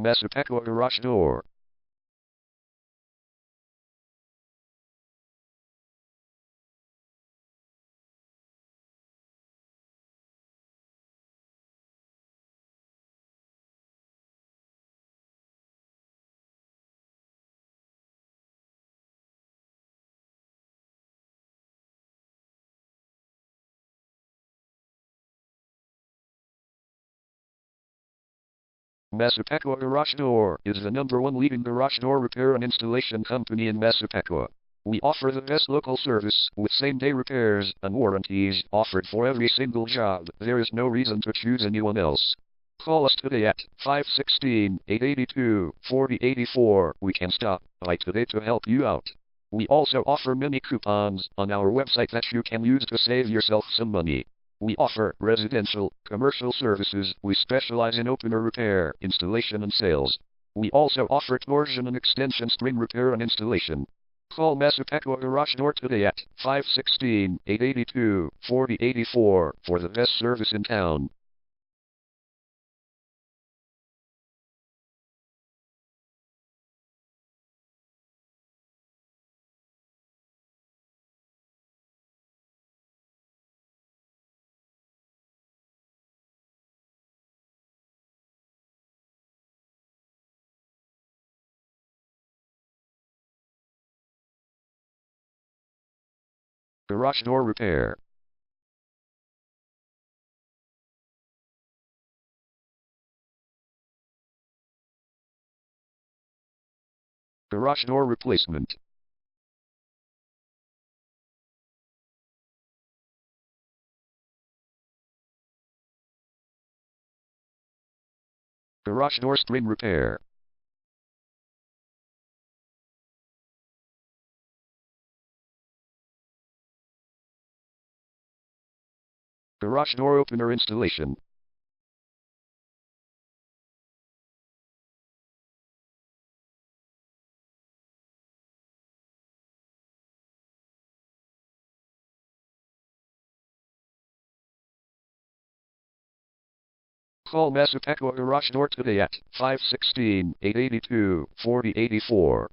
Massapequa garage door. Massapequa Garage Door is the #1 leading garage door repair and installation company in Massapequa. We offer the best local service with same-day repairs and warranties offered for every single job. There is no reason to choose anyone else. Call us today at 516-882-4084. We can stop by today to help you out. We also offer many coupons on our website that you can use to save yourself some money. We offer residential, commercial services. We specialize in opener repair, installation and sales. We also offer torsion and extension string repair and installation. Call Massapequa Garage Door today at 516-882-4084 for the best service in town. Garage door repair. Garage door replacement. Garage door string repair. Garage door opener installation. Call Massapequa Garage Door today at 516-882-4084.